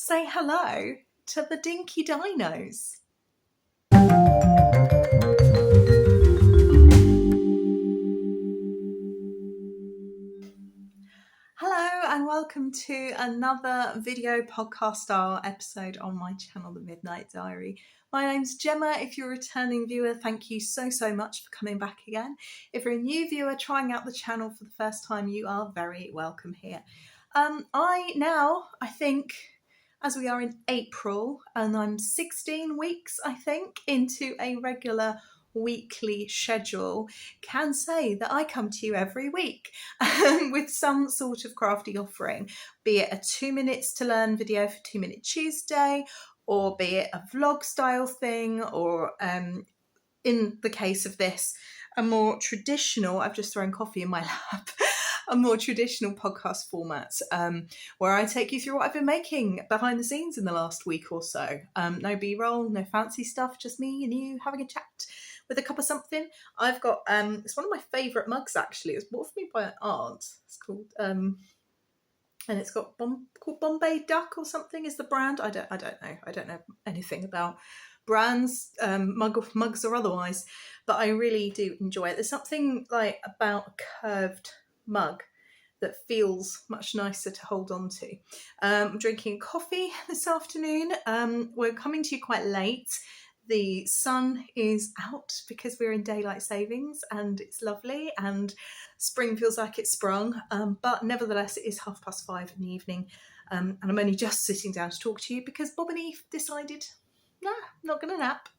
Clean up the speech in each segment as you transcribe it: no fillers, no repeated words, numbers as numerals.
say hello to the Dinky Dinos. Hello and welcome to another video podcast style episode on my channel, The Midnight Diary. My name's Gemma. If you're a returning viewer, thank you so much for coming back again. If you're a new viewer trying out the channel for the first time, you are very welcome here. I think, as we are in April, and I'm 16 weeks, I think, into a regular weekly schedule, can say that I come to you every week with some sort of crafty offering, be it a 2 minutes to learn video for 2 Minute Tuesday, or be it a vlog style thing, or in the case of this, a more traditional, I've just thrown coffee in my lap, a more traditional podcast format where I take you through what I've been making behind the scenes in the last week or so. No B-roll, no fancy stuff, just me and you having a chat with a cup of something. I've got, it's one of my favourite mugs actually. It was bought for me by an aunt. It's called, and it's got called Bombay Duck or something is the brand. I don't know. I don't know anything about brands, mugs or otherwise, but I really do enjoy it. There's something like about a curved mug that feels much nicer to hold on to. I'm drinking coffee this afternoon. We're coming to you quite late. The sun is out because we're in daylight savings and it's lovely and spring feels like it's sprung, but nevertheless it is 5:30 in the evening, and I'm only just sitting down to talk to you because Bob and Eve decided, nah, not gonna nap.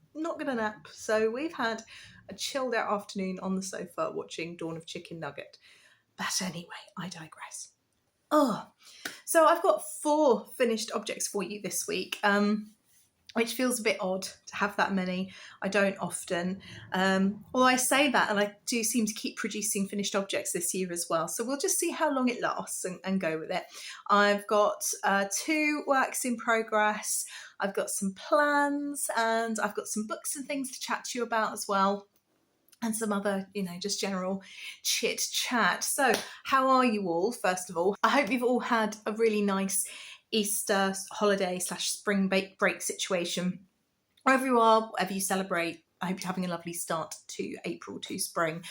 So we've had a chilled out afternoon on the sofa watching Dawn of Chicken Nugget. But anyway, I digress. So I've got 4 finished objects for you this week, which feels a bit odd to have that many. I don't often. Although I say that, and I do seem to keep producing finished objects this year as well. So we'll just see how long it lasts and go with it. I've got 2 works in progress. I've got some plans, and I've got some books and things to chat to you about as well. And some other, just general chit chat. So how are you all, first of all? I hope you've all had a really nice Easter holiday / spring break situation. Wherever you are, whatever you celebrate, I hope you're having a lovely start to April, to spring.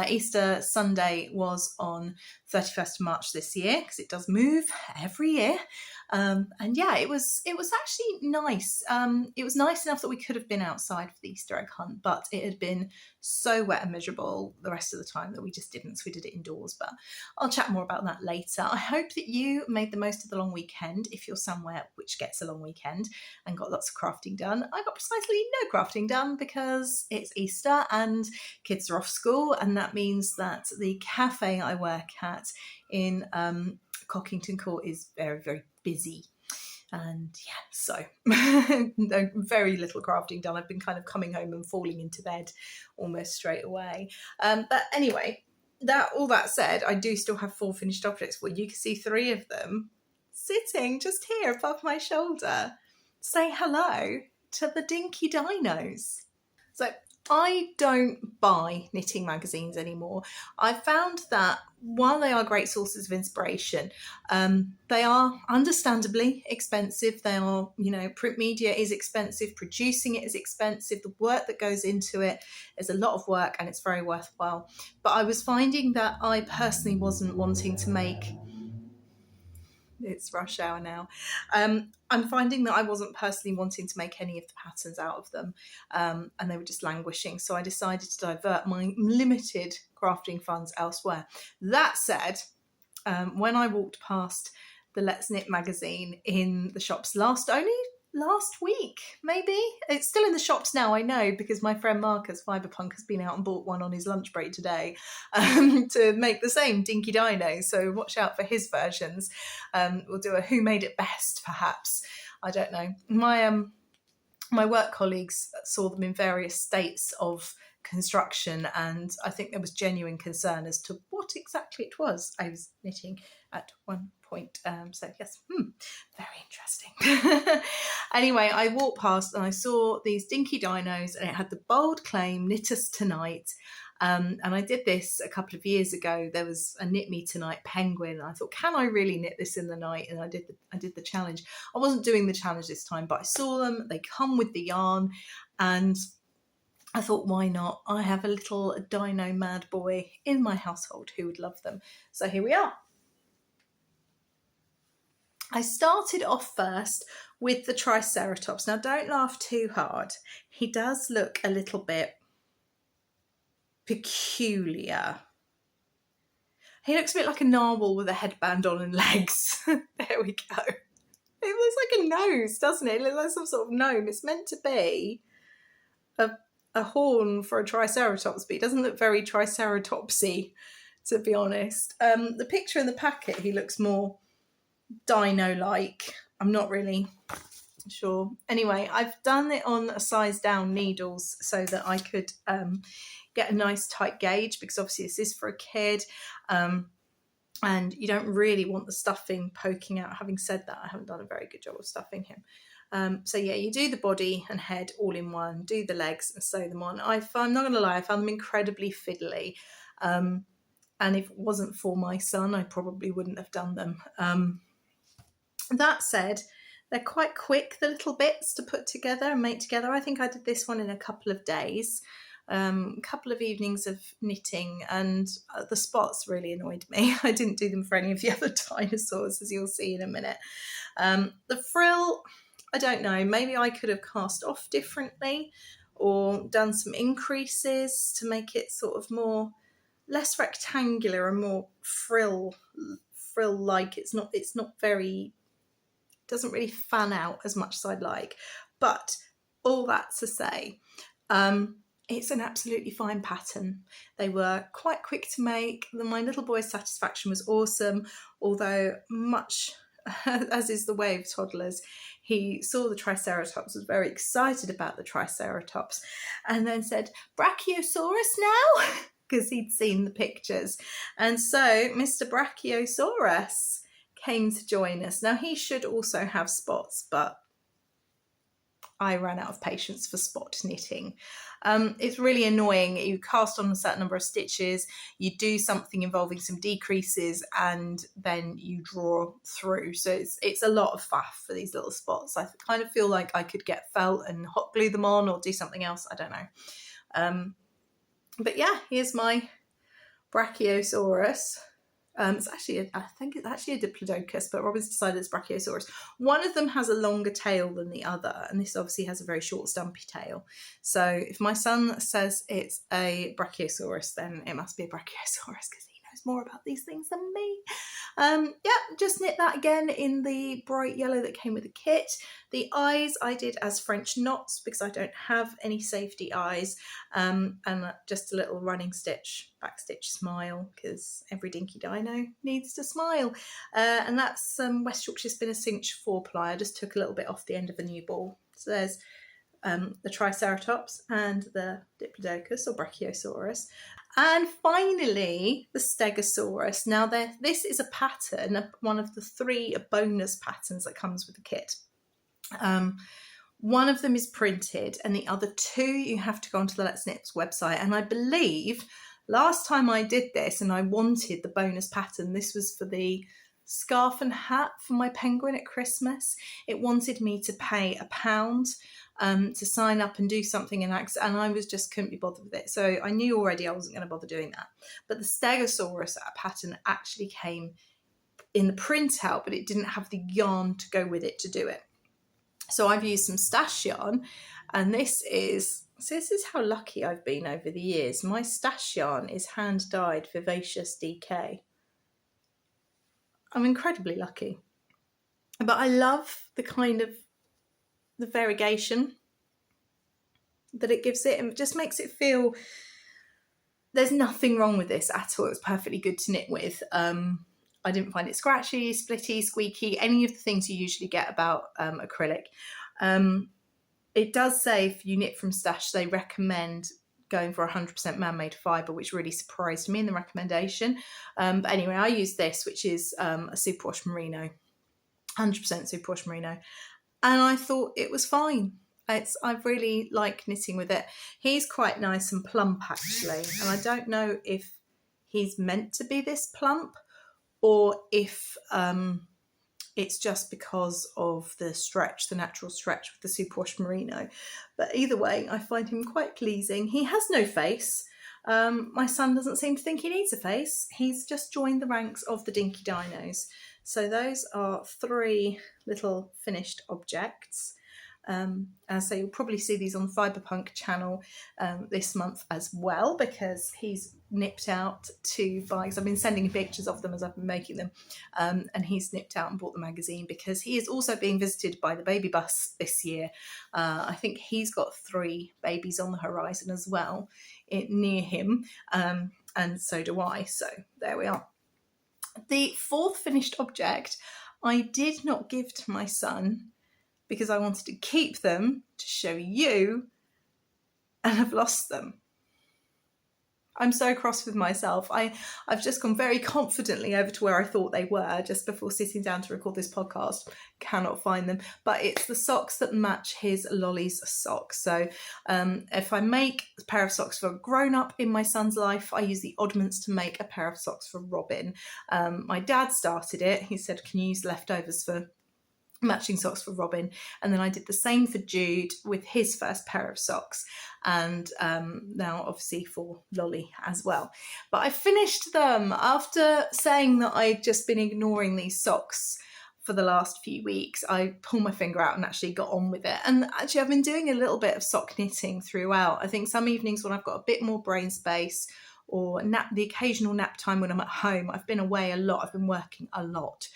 Easter Sunday was on 31st of March this year, because it does move every year. And yeah, it was actually nice. It was nice enough that we could have been outside for the Easter egg hunt, but it had been so wet and miserable the rest of the time that we just didn't. So we did it indoors, but I'll chat more about that later. I hope that you made the most of the long weekend, if you're somewhere which gets a long weekend, and got lots of crafting done. I got precisely no crafting done because it's Easter and kids are off school, and that means that the cafe I work at in Cockington Court is very, very busy. And yeah, so very little crafting done. I've been kind of coming home and falling into bed almost straight away. But anyway, all that said, I do still have 4 finished objects. Well, you can see 3 of them sitting just here above my shoulder. Say hello to the Dinky Dinos. So I don't buy knitting magazines anymore. I've found that while they are great sources of inspiration, they are understandably expensive. They are, print media is expensive, producing it is expensive, the work that goes into it is a lot of work and it's very worthwhile. But I was finding that I personally wasn't wanting to make... It's rush hour now. I'm finding that I wasn't personally wanting to make any of the patterns out of them, and they were just languishing. So I decided to divert my limited crafting funds elsewhere. That said, when I walked past the Let's Knit magazine in the shops last week, maybe. It's still in the shops now, I know, because my friend Marcus Fiberpunk has been out and bought one on his lunch break today to make the same Dinky Dino. So watch out for his versions. We'll do a who made it best, perhaps. I don't know. My work colleagues saw them in various states of construction, and I think there was genuine concern as to what exactly it was I was knitting at one point. So yes, very interesting. Anyway, I walked past and I saw these Dinky Dinos, and it had the bold claim, knit us tonight. And I did this a couple of years ago. There was a Knit Me Tonight penguin. And I thought, can I really knit this in the night? And I did the challenge. I wasn't doing the challenge this time, but I saw them. They come with the yarn, and I thought, why not? I have a little dino mad boy in my household who would love them. So here we are. I started off first with the Triceratops. Now, don't laugh too hard. He does look a little bit peculiar. He looks a bit like a narwhal with a headband on and legs. There we go. It looks like a nose, doesn't it? It looks like some sort of gnome. It's meant to be a horn for a Triceratops, but he doesn't look very Triceratopsy, to be honest. The picture in the packet, he looks more dino-like. I'm not really sure. Anyway, I've done it on a size down needles so that I could get a nice tight gauge, because obviously this is for a kid, and you don't really want the stuffing poking out. Having said that, I haven't done a very good job of stuffing him. So yeah, you do the body and head all in one, do the legs and sew them on. I'm not going to lie, I found them incredibly fiddly. And if it wasn't for my son, I probably wouldn't have done them. That said, they're quite quick, the little bits to put together and make together. I think I did this one in a couple of days, a couple of evenings of knitting, and the spots really annoyed me. I didn't do them for any of the other dinosaurs, as you'll see in a minute. The frill, I don't know, maybe I could have cast off differently or done some increases to make it sort of less rectangular and more frill-like. It's not very, doesn't really fan out as much as I'd like. But all that to say, it's an absolutely fine pattern. They were quite quick to make. My little boy's satisfaction was awesome, although much as is the way of toddlers, he saw the Triceratops, was very excited about the Triceratops, and then said, "Brachiosaurus now?" because he'd seen the pictures. And so Mr. Brachiosaurus came to join us. Now, he should also have spots, but I ran out of patience for spot knitting. It's really annoying. You cast on a certain number of stitches, you do something involving some decreases, and then you draw through. So it's a lot of faff for these little spots. I kind of feel like I could get felt and hot glue them on or do something else. I don't know. But yeah, here's my Brachiosaurus. I think it's actually a Diplodocus, but Robin's decided it's Brachiosaurus. One of them has a longer tail than the other, and this obviously has a very short, stumpy tail. So if my son says it's a Brachiosaurus, then it must be a Brachiosaurus, because he knows more about these things than me. Just knit that again in the bright yellow that came with the kit. The eyes I did as French knots because I don't have any safety eyes, and just a little running stitch, back stitch smile, because every dinky dino needs to smile. And that's West Yorkshire Spinner Cinch 4-ply. I just took a little bit off the end of the new ball. So there's the Triceratops and the Diplodocus or Brachiosaurus. And finally, the Stegosaurus. Now, this is a pattern, one of the 3 bonus patterns that comes with the kit. One of them is printed, and the other 2 you have to go onto the Let's Knit website. And I believe last time I did this and I wanted the bonus pattern, this was for the scarf and hat for my penguin at Christmas. It wanted me to pay £1 to sign up and do something and I couldn't be bothered with it. So I knew already I wasn't going to bother doing that. But the Stegosaurus pattern actually came in the printout, but it didn't have the yarn to go with it to do it. So I've used some stash yarn, and this is how lucky I've been over the years. My stash yarn is hand dyed Vivacious DK. I'm incredibly lucky. But I love the variegation that it gives it, and it just makes it feel there's nothing wrong with this at all. It was perfectly good to knit with. I didn't find it scratchy, splitty, squeaky, any of the things you usually get about acrylic. It does say if you knit from stash, they recommend going for 100% man-made fibre, which really surprised me in the recommendation. But anyway, I used this, which is a superwash merino, 100% superwash merino. And I thought it was fine. I really like knitting with it. He's quite nice and plump actually, and I don't know if he's meant to be this plump or if it's just because of the stretch, the natural stretch with the superwash merino. But either way, I find him quite pleasing. He has no face. My son doesn't seem to think he needs a face. He's just joined the ranks of the Dinky Dinos. So those are 3 little finished objects. And so you'll probably see these on the Fiberpunk channel this month as well, because he's nipped out to buy, because I've been sending pictures of them as I've been making them, and he's nipped out and bought the magazine because he is also being visited by the baby bus this year. I think he's got 3 babies on the horizon as well near him, and so do I. So there we are. The 4th finished object I did not give to my son because I wanted to keep them to show you, and I've lost them. I'm so cross with myself. I've just gone very confidently over to where I thought they were just before sitting down to record this podcast. Cannot find them. But it's the socks that match his Lolly's socks. So if I make a pair of socks for a grown-up in my son's life, I use the oddments to make a pair of socks for Robin. My dad started it. He said, can you use leftovers for matching socks for Robin? And then I did the same for Jude with his first pair of socks, and now obviously for Lolly as well. But I finished them after saying that I'd just been ignoring these socks for the last few weeks. I pulled my finger out and actually got on with it. And actually I've been doing a little bit of sock knitting throughout. I think some evenings when I've got a bit more brain space, or the occasional nap time when I'm at home. I've been away a lot. I've been working a lot.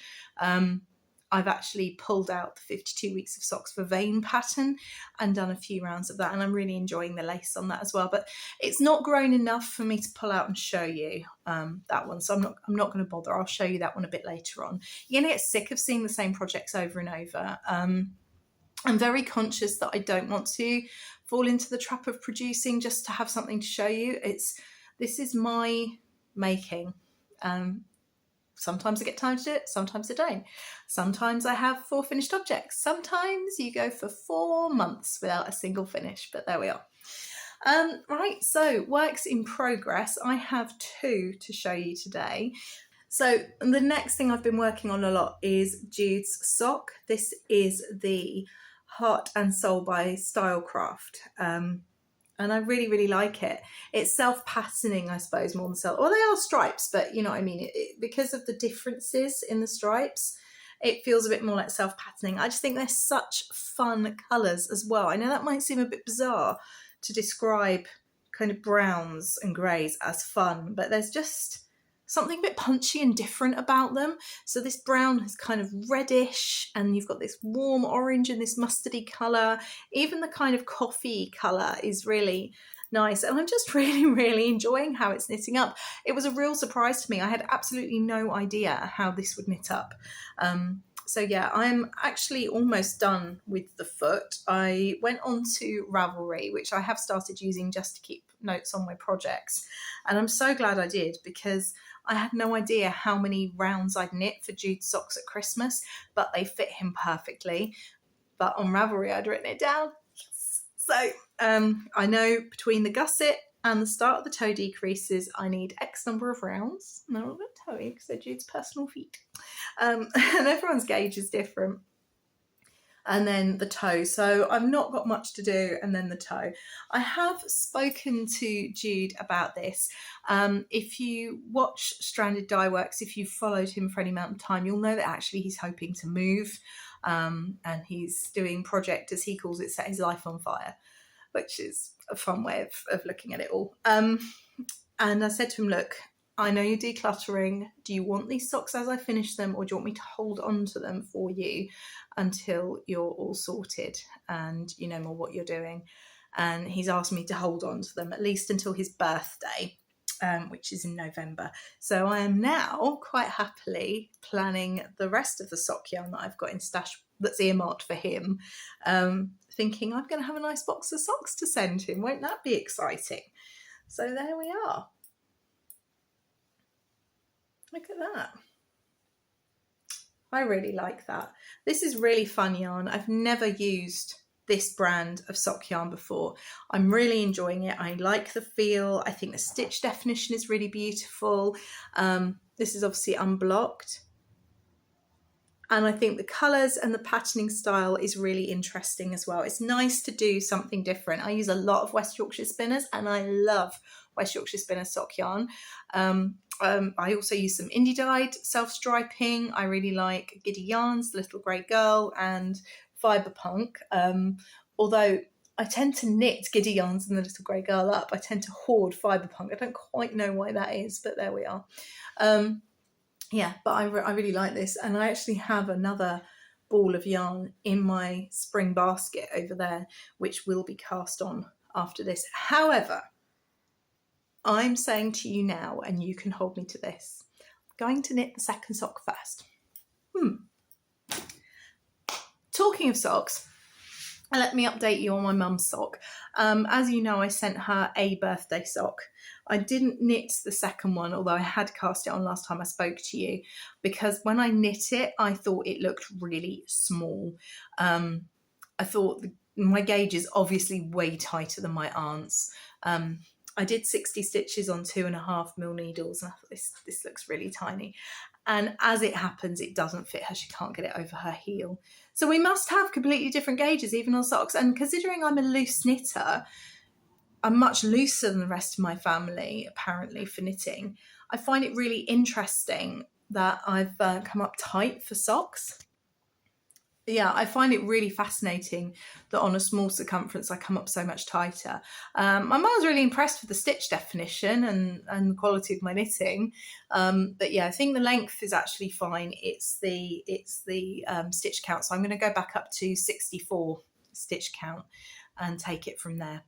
I've actually pulled out the 52 weeks of socks for vein pattern and done a few rounds of that, and I'm really enjoying the lace on that as well. But it's not grown enough for me to pull out and show you that one, so I'm not going to bother. I'll show you that one a bit later on. You're going to get sick of seeing the same projects over and over. I'm very conscious that I don't want to fall into the trap of producing just to have something to show you. This is my making. Sometimes I get time to do it, sometimes I don't. Sometimes I have 4 finished objects. Sometimes you go for 4 months without a single finish, but there we are. Right, so works in progress. I have 2 to show you today. So the next thing I've been working on a lot is Jude's sock. This is the Heart and Soul by Stylecraft. And I really, really like it. It's self-patterning, I suppose, more than well, they are stripes, but you know what I mean? Because of the differences in the stripes, it feels a bit more like self-patterning. I just think they're such fun colours as well. I know that might seem a bit bizarre to describe kind of browns and greys as fun, but there's just something a bit punchy and different about them. So this brown is kind of reddish, and you've got this warm orange and this mustardy colour. Even the kind of coffee colour is really nice, and I'm just really, really enjoying how it's knitting up. It was a real surprise to me. I had absolutely no idea how this would knit up. So yeah, I'm actually almost done with the foot. I went on to Ravelry, which I have started using just to keep notes on my projects, and I'm so glad I did, because I had no idea how many rounds I'd knit for Jude's socks at Christmas, but they fit him perfectly. But on Ravelry, I'd written it down. Yes. So I know between the gusset and the start of the toe decreases, I need X number of rounds. No, I'm not going to tell you because they're Jude's personal feet. And everyone's gauge is different. And then the toe. So I've not got much to do, and then the toe. I have spoken to Jude about this. If you watch Stranded Dye Works, if you've followed him for any amount of time, you'll know that actually he's hoping to move, and he's doing project, as he calls it, Set His Life on Fire, which is a fun way of looking at it all. And I said to him, look, I know you're decluttering. Do you want these socks as I finish them, or do you want me to hold on to them for you until you're all sorted and you know more what you're doing? And he's asked me to hold on to them at least until his birthday, which is in November. So I am now quite happily planning the rest of the sock yarn that I've got in stash that's earmarked for him, thinking I'm going to have a nice box of socks to send him. Won't that be exciting? So there we are. Look at that. I really like that. This is really fun yarn. I've never used this brand of sock yarn before. I'm really enjoying it. I like the feel. I think the stitch definition is really beautiful. This is obviously unblocked. And I think the colours and the patterning style is really interesting as well. It's nice to do something different. I use a lot of West Yorkshire spinners, and I love West Yorkshire spinner sock yarn. I also use some indie dyed self-striping. I really like Giddy Yarns, The Little Grey Girl, and Fibre Punk. Although I tend to knit Giddy Yarns and The Little Grey Girl up, I tend to hoard Fibre Punk. I don't quite know why that is, but there we are. Yeah, but I really like this, and I actually have another ball of yarn in my spring basket over there, which will be cast on after this. However, I'm saying to you now, and you can hold me to this, I'm going to knit the second sock first. Talking of socks, let me update you on my mum's sock. As you know, I sent her a birthday sock. I didn't knit the second one, although I had cast it on last time I spoke to you, because when I knit it, I thought it looked really small. I thought my gauge is obviously way tighter than my aunt's. I did 60 stitches on 2.5mm needles, and I thought this looks really tiny. And as it happens, it doesn't fit her. She can't get it over her heel. So we must have completely different gauges, even on socks. And considering I'm a loose knitter, I'm much looser than the rest of my family, apparently, for knitting. I find it really interesting that I've come up tight for socks. Yeah, I find it really fascinating that on a small circumference I come up so much tighter. My mum was really impressed with the stitch definition and the quality of my knitting. But yeah, I think the length is actually fine. It's the stitch count. So I'm going to go back up to 64 stitch count and take it from there.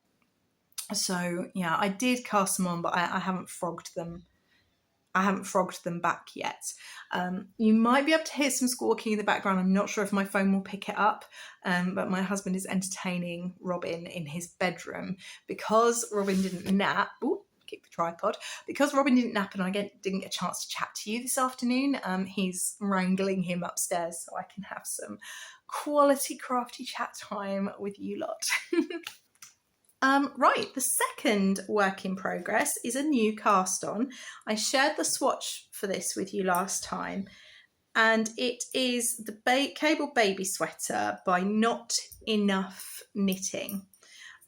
So yeah, I did cast them on, but I haven't frogged them. I haven't frogged them back yet. You might be able to hear some squawking in the background. I'm not sure if my phone will pick it up, but my husband is entertaining Robin in his bedroom because Robin didn't nap. Ooh, keep the tripod. Because Robin didn't nap and I didn't get a chance to chat to you this afternoon, he's wrangling him upstairs so I can have some quality crafty chat time with you lot. Right, the second work in progress is a new cast on. I shared the swatch for this with you last time, and it is the Cable Baby Sweater by Not Enough Knitting.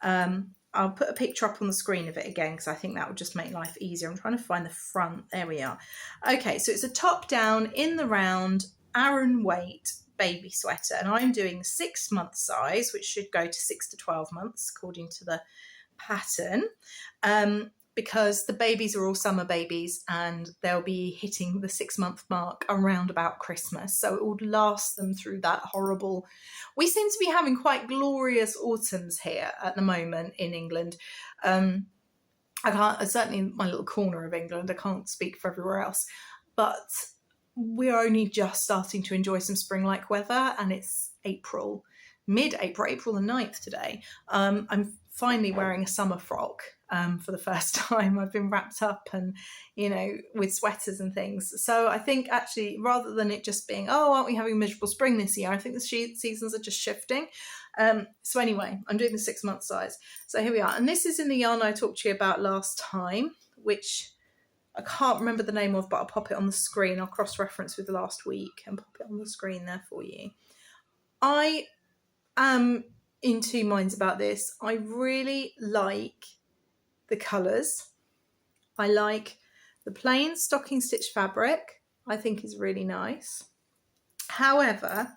I'll put a picture up on the screen of it again because I think that would just make life easier. I'm trying to find the front. There we are. Okay, so it's a top down in the round Aran weight baby sweater, and I'm doing the 6-month size, which should go to 6 to 12 months according to the pattern, because the babies are all summer babies and they'll be hitting the 6-month mark around about Christmas, so it would last them through that horrible. We seem to be having quite glorious autumns here at the moment in England. Certainly in my little corner of England, I can't speak for everywhere else, but we're only just starting to enjoy some spring-like weather, and it's mid-April, April the 9th today. I'm finally wearing a summer frock for the first time. I've been wrapped up and, with sweaters and things. So I think actually, rather than it just being, oh, aren't we having a miserable spring this year? I think the seasons are just shifting. So anyway, I'm doing the 6-month size. So here we are. And this is in the yarn I talked to you about last time, which I can't remember the name of, but I'll pop it on the screen. I'll cross-reference with last week and pop it on the screen there for you. I am in two minds about this. I really like the colours. I like the plain stocking stitch fabric. I think is really nice. However,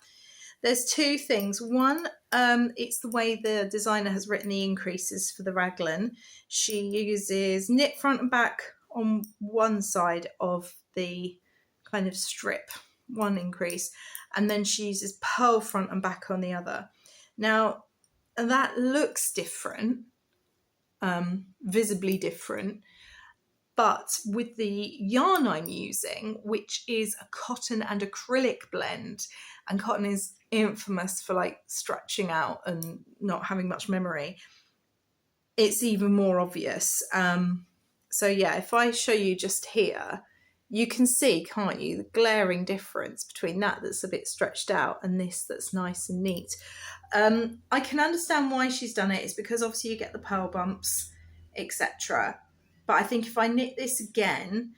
there's two things. One, it's the way the designer has written the increases for the raglan. She uses knit front and back on one side of the kind of strip, one increase, and then she uses purl front and back on the other. Now, that looks different, visibly different, but with the yarn I'm using, which is a cotton and acrylic blend, and cotton is infamous for stretching out and not having much memory, it's even more obvious. So yeah, if I show you just here, you can see, can't you, the glaring difference between that that's a bit stretched out and this that's nice and neat. I can understand why she's done it. It's because obviously you get the pearl bumps, etc. But I think if I knit this again,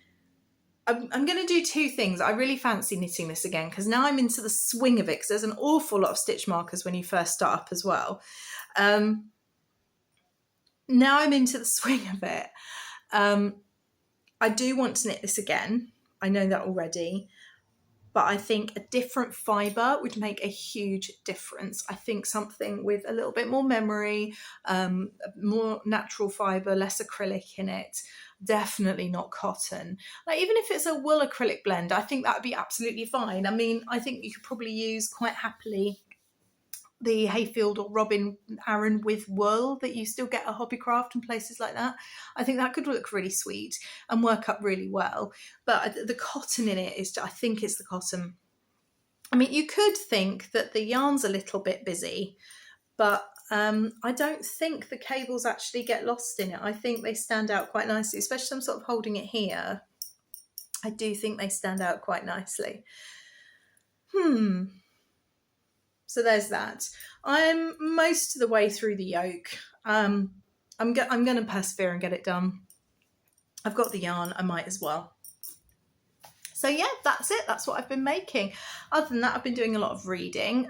I'm going to do two things. I really fancy knitting this again because now I'm into the swing of it, because there's an awful lot of stitch markers when you first start up as well. Now I'm into the swing of it. I do want to knit this again. I know that already. But I think a different fibre would make a huge difference. I think something with a little bit more memory, more natural fibre, less acrylic in it. Definitely not cotton. Like, even if it's a wool acrylic blend, I think that would be absolutely fine. I mean, I think you could probably use quite happily the Hayfield or Robin Aaron with wool that you still get at Hobbycraft and places like that. I think that could look really sweet and work up really well. But the cotton in it is, I think it's the cotton. I mean, you could think that the yarn's a little bit busy, but I don't think the cables actually get lost in it. I think they stand out quite nicely, especially I'm sort of holding it here. I do think they stand out quite nicely. So there's that. I'm most of the way through the yoke. I'm going to persevere and get it done. I've got the yarn. I might as well. So yeah, that's it. That's what I've been making. Other than that, I've been doing a lot of reading,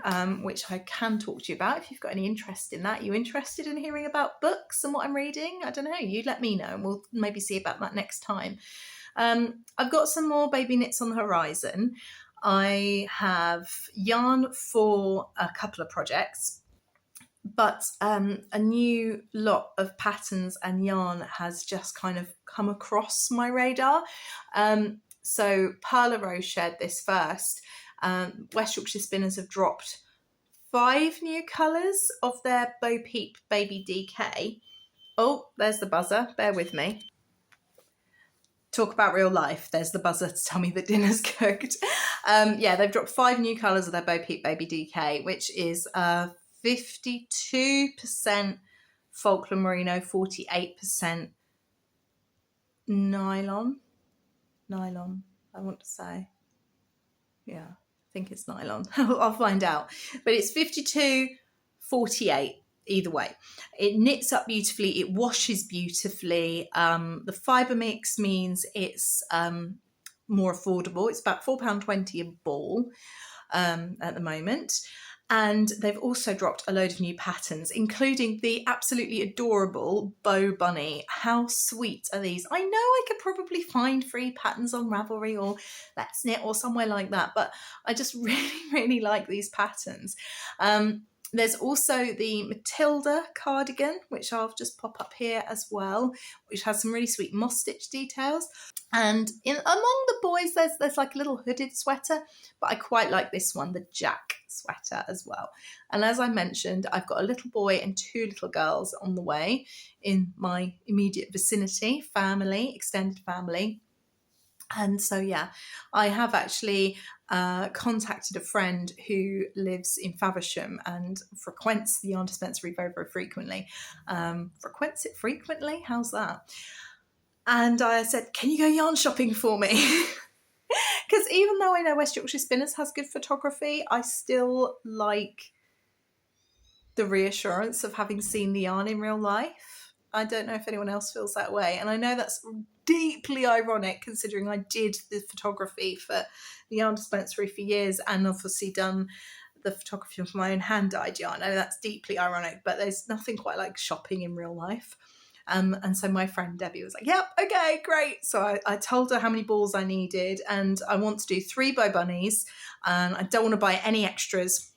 which I can talk to you about if you've got any interest in that. You interested in hearing about books and what I'm reading? I don't know. You let me know and we'll maybe see about that next time. I've got some more baby knits on the horizon. I have yarn for a couple of projects, but a new lot of patterns and yarn has just kind of come across my radar. So Perla Rose shared this first. West Yorkshire Spinners have dropped 5 new colours of their Bo Peep Baby DK. Oh, there's the buzzer. Bear with me. Talk about real life. There's the buzzer to tell me that dinner's cooked. Yeah, they've dropped 5 new colours of their Bo Peep Baby DK, which is 52% Folklore Merino, 48% nylon. Nylon, I want to say. Yeah, I think it's nylon. I'll find out. But it's 52-48. Either way, it knits up beautifully, it washes beautifully. The fibre mix means it's more affordable. It's about £4.20 a ball at the moment. And they've also dropped a load of new patterns, including the absolutely adorable Bow Bunny. How sweet are these? I know I could probably find free patterns on Ravelry or Let's Knit or somewhere like that, but I just really, really like these patterns. There's also the Matilda cardigan, which I'll just pop up here as well, which has some really sweet moss stitch details. And among the boys, there's like a little hooded sweater, but I quite like this one, the Jack sweater as well. And as I mentioned, I've got a little boy and 2 little girls on the way in my immediate vicinity, family, extended family. And so, yeah, I have actually contacted a friend who lives in Faversham and frequents the yarn dispensary very, very frequently. Frequents it frequently? How's that? And I said, can you go yarn shopping for me? Because even though I know West Yorkshire Spinners has good photography, I still like the reassurance of having seen the yarn in real life. I don't know if anyone else feels that way. And I know that's deeply ironic considering I did the photography for the yarn dispensary for years and obviously done the photography of my own hand-dyed yarn. I know that's deeply ironic, but there's nothing quite like shopping in real life. And so my friend Debbie was like, yep, okay, great. So I told her how many balls I needed, and I want to do 3 Bow Bunnies, and I don't want to buy any extras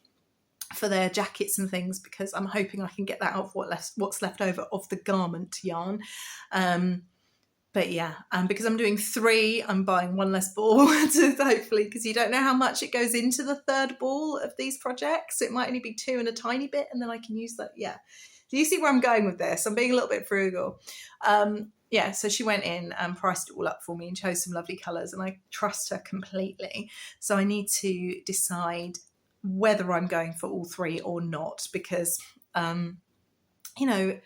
for their jackets and things because I'm hoping I can get that out of what's left over of the garment yarn. But yeah, because I'm doing 3, I'm buying 1 less ball to hopefully, because you don't know how much it goes into the 3rd ball of these projects. It might only be 2 and a tiny bit, and then I can use that. Yeah. Do you see where I'm going with this? I'm being a little bit frugal. Yeah, so she went in and priced it all up for me and chose some lovely colours, and I trust her completely. So I need to decide whether I'm going for all 3 or not, because, you know,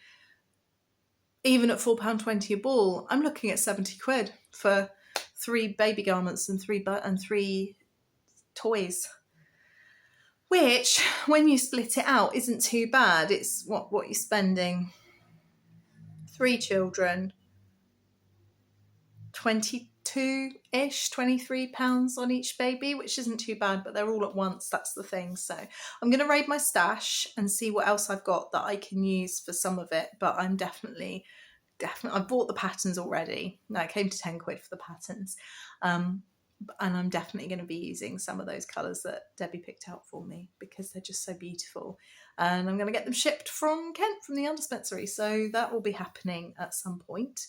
even at £4.20 a ball, I'm looking at 70 quid for 3 baby garments and 3 toys, which when you split it out isn't too bad. It's what you're spending. 3 children, 22-ish, £23 on each baby, which isn't too bad, but they're all at once. That's the thing. So I'm going to raid my stash and see what else I've got that I can use for some of it. But I'm definitely, I've bought the patterns already. No, it came to 10 quid for the patterns. And I'm definitely going to be using some of those colours that Debbie picked out for me because they're just so beautiful. And I'm going to get them shipped from Kent, from the Underspencery. So that will be happening at some point.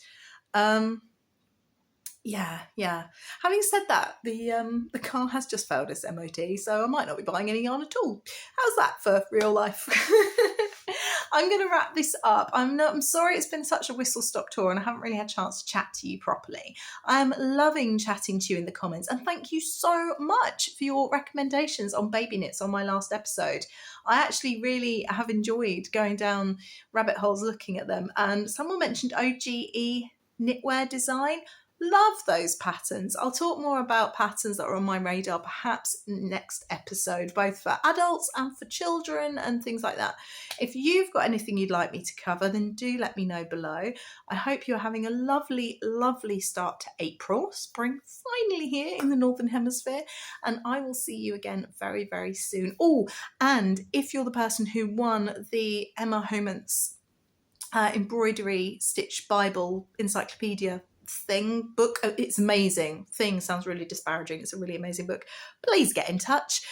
Yeah. Having said that, the car has just failed its MOT, so I might not be buying any yarn at all. How's that for real life? I'm going to wrap this up. I'm sorry it's been such a whistle-stop tour and I haven't really had a chance to chat to you properly. I'm loving chatting to you in the comments, and thank you so much for your recommendations on baby knits on my last episode. I actually really have enjoyed going down rabbit holes looking at them, and someone mentioned OGE knitwear design. Love those patterns. I'll talk more about patterns that are on my radar perhaps next episode, both for adults and for children and things like that. If you've got anything you'd like me to cover, then do let me know below. I hope you're having a lovely, lovely start to April. Spring finally here in the Northern Hemisphere, and I will see you again very, very soon. Oh, and if you're the person who won the Emma Homans embroidery stitch Bible encyclopedia book, it's amazing. Thing sounds really disparaging. It's a really amazing book. Please get in touch.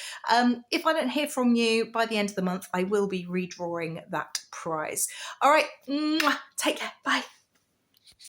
If I don't hear from you by the end of the month, I will be redrawing that prize. All right, take care. Bye.